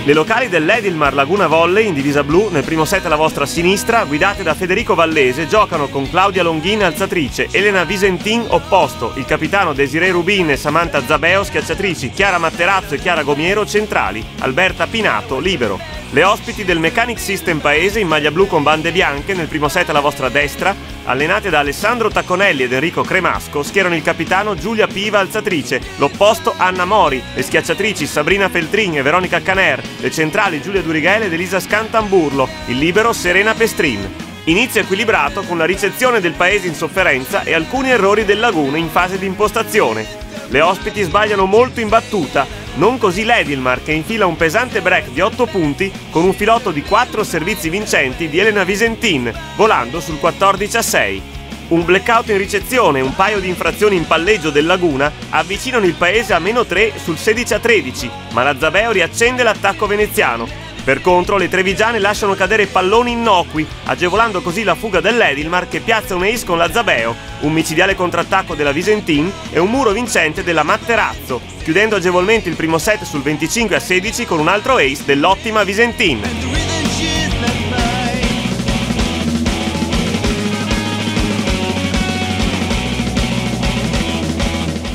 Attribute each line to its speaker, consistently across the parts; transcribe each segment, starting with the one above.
Speaker 1: Le locali dell'Edilmar Laguna Volley in divisa blu, nel primo set alla vostra sinistra, guidate da Federico Vallese, giocano con Claudia Longhin alzatrice, Elena Visentin opposto, il capitano Desiree Rubin e Samantha Zabeo schiacciatrici, Chiara Matterazzo e Chiara Gomiero centrali, Alberta Pinato libero. Le ospiti del Mechanic System Paese in maglia blu con bande bianche, nel primo set alla vostra destra, allenate da Alessandro Tacconelli ed Enrico Cremasco, schierano il capitano Giulia Piva alzatrice, l'opposto Anna Mori, le schiacciatrici Sabrina Feltrin e Veronica Caner, le centrali Giulia Durighel ed Elisa Scantamburlo, il libero Serena Pestrin. Inizio equilibrato con la ricezione del paese in sofferenza e alcuni errori del Laguna in fase di impostazione. Le ospiti sbagliano molto in battuta, non così l'Edilmar che infila un pesante break di 8 punti con un filotto di 4 servizi vincenti di Elena Visentin, volando sul 14-6. Un blackout in ricezione e un paio di infrazioni in palleggio del Laguna avvicinano il paese a -3 sul 16-13, ma la Zabeo riaccende l'attacco veneziano. Per contro, le trevigiane lasciano cadere palloni innocui, agevolando così la fuga dell'Edilmar che piazza un ace con la Zabeo, un micidiale contrattacco della Visentin e un muro vincente della Matterazzo, chiudendo agevolmente il primo set sul 25-16 con un altro ace dell'ottima Visentin.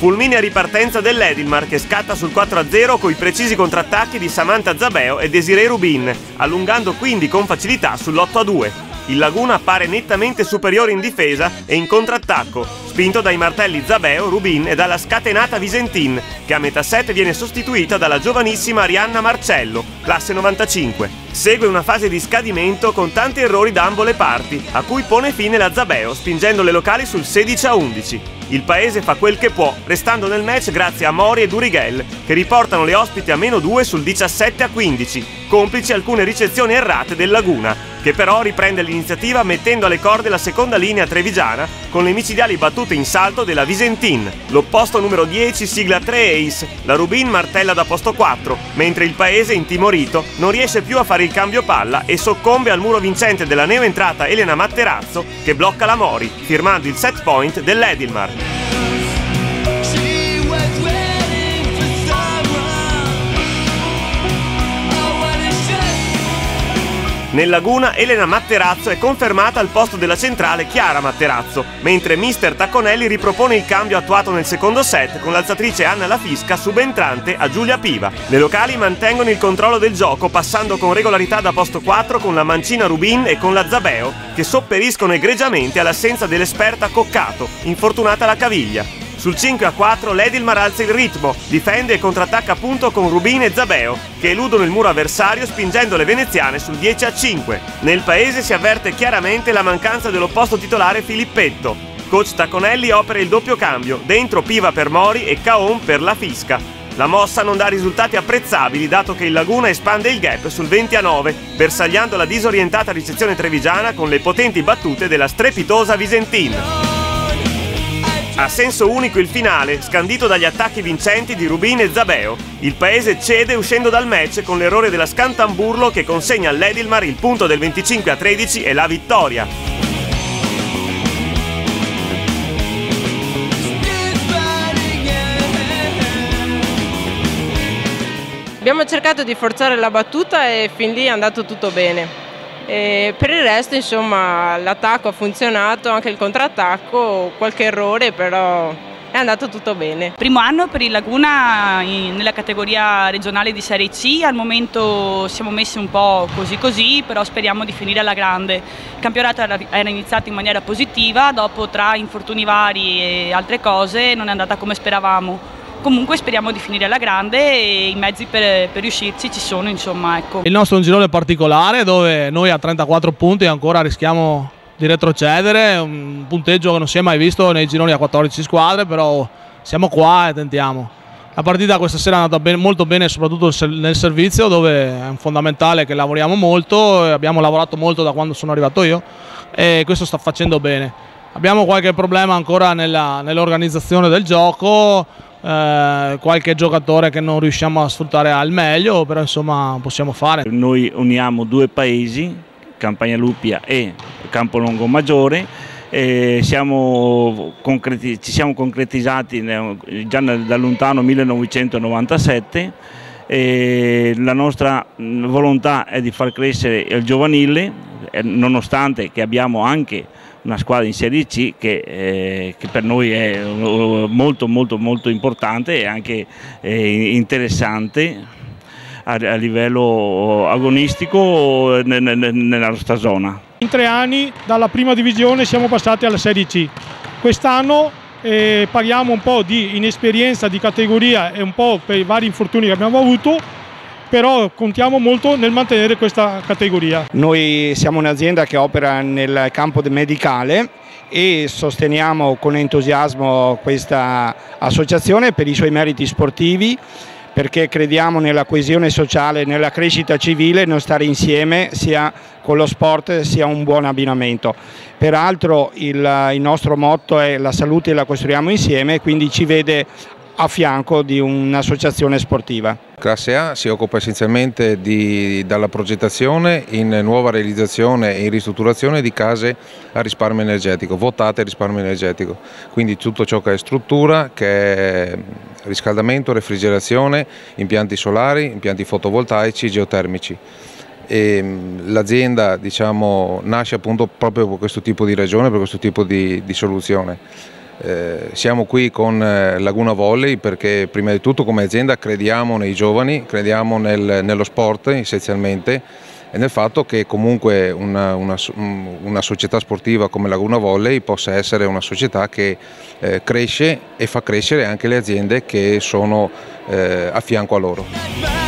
Speaker 1: Fulminea ripartenza dell'Edilmar che scatta sul 4-0 con i precisi contrattacchi di Samantha Zabeo e Desiree Rubin, allungando quindi con facilità sull'8-2. Il Laguna appare nettamente superiore in difesa e in contrattacco, spinto dai martelli Zabeo, Rubin e dalla scatenata Visentin, che a metà set viene sostituita dalla giovanissima Arianna Marcello, classe 95. Segue una fase di scadimento con tanti errori da ambo le parti, a cui pone fine la Zabeo spingendo le locali sul 16-11. Il paese fa quel che può, restando nel match grazie a Mori e Durighel, che riportano le ospiti a -2 sul 17-15, complici alcune ricezioni errate del Laguna, che però riprende l'iniziativa mettendo alle corde la seconda linea trevigiana con le micidiali battute in salto della Visentin. L'opposto numero 10 sigla 3 ace, la Rubin martella da posto 4, mentre il paese, intimorito, non riesce più a fare il cambio palla e soccombe al muro vincente della neoentrata Elena Matterazzo che blocca la Mori, firmando il set point dell'Edilmar. Nel Laguna Elena Matterazzo è confermata al posto della centrale Chiara Matterazzo, mentre mister Tacconelli ripropone il cambio attuato nel secondo set con l'alzatrice Anna Lafisca subentrante a Giulia Piva. Le locali mantengono il controllo del gioco passando con regolarità da posto 4 con la mancina Rubin e con la Zabeo, che sopperiscono egregiamente all'assenza dell'esperta Coccato, infortunata alla caviglia. Sul 5-4 l'Edilmar alza il ritmo, difende e contrattacca appunto con Rubin e Zabeo, che eludono il muro avversario spingendo le veneziane sul 10-5. Nel paese si avverte chiaramente la mancanza dell'opposto titolare Filippetto. Coach Tacconelli opera il doppio cambio, dentro Piva per Mori e Caon per la Fisca. La mossa non dà risultati apprezzabili dato che il Laguna espande il gap sul 20-9, bersagliando la disorientata ricezione trevigiana con le potenti battute della strepitosa Visentin. A senso unico il finale, scandito dagli attacchi vincenti di Rubin e Zabeo. Il paese cede uscendo dal match con l'errore della Scantamburlo che consegna all'Edilmar il punto del 25-13 e la vittoria.
Speaker 2: Abbiamo cercato di forzare la battuta e fin lì è andato tutto bene. E per il resto insomma l'attacco ha funzionato, anche il contrattacco, qualche errore però è andato tutto bene.
Speaker 3: Primo anno per il Laguna nella categoria regionale di Serie C, al momento siamo messi un po' così, però speriamo di finire alla grande. Il campionato era iniziato in maniera positiva, dopo tra infortuni vari e altre cose non è andata come speravamo. Comunque speriamo di finire alla grande e i mezzi per riuscirci ci sono, insomma, ecco.
Speaker 4: Il nostro è un girone particolare dove noi a 34 punti ancora rischiamo di retrocedere, un punteggio che non si è mai visto nei gironi a 14 squadre, però siamo qua e tentiamo. La partita questa sera è andata molto bene, soprattutto nel servizio, dove è fondamentale che lavoriamo molto, abbiamo lavorato molto da quando sono arrivato io e questo sta facendo bene. Abbiamo qualche problema ancora nell'organizzazione del gioco, qualche giocatore che non riusciamo a sfruttare al meglio, però insomma possiamo fare.
Speaker 5: Noi uniamo due paesi, Campagna Lupia e Campolongo Maggiore, ci siamo concretizzati già da lontano 1997. La nostra volontà è di far crescere il giovanile, nonostante che abbiamo anche una squadra in Serie C che per noi è molto importante e anche interessante a livello agonistico nella nostra zona.
Speaker 6: In 3 anni dalla prima divisione siamo passati alla Serie C. Quest'anno paghiamo un po' di inesperienza di categoria e un po' per i vari infortuni che abbiamo avuto, però contiamo molto nel mantenere questa categoria.
Speaker 7: Noi siamo un'azienda che opera nel campo medicale e sosteniamo con entusiasmo questa associazione per i suoi meriti sportivi, perché crediamo nella coesione sociale, nella crescita civile, non stare insieme sia con lo sport sia un buon abbinamento. Peraltro il nostro motto è la salute la costruiamo insieme, quindi ci vede a fianco di un'associazione sportiva.
Speaker 8: Classe A si occupa essenzialmente dalla progettazione in nuova realizzazione e in ristrutturazione di case a risparmio energetico, votate a risparmio energetico, quindi tutto ciò che è struttura, che è riscaldamento, refrigerazione, impianti solari, impianti fotovoltaici, geotermici. L'azienda, diciamo, nasce appunto proprio per questo tipo di ragione, per questo tipo di soluzione. Siamo qui con Laguna Volley perché prima di tutto come azienda crediamo nei giovani, crediamo nello sport essenzialmente e nel fatto che comunque una società sportiva come Laguna Volley possa essere una società che cresce e fa crescere anche le aziende che sono a fianco a loro.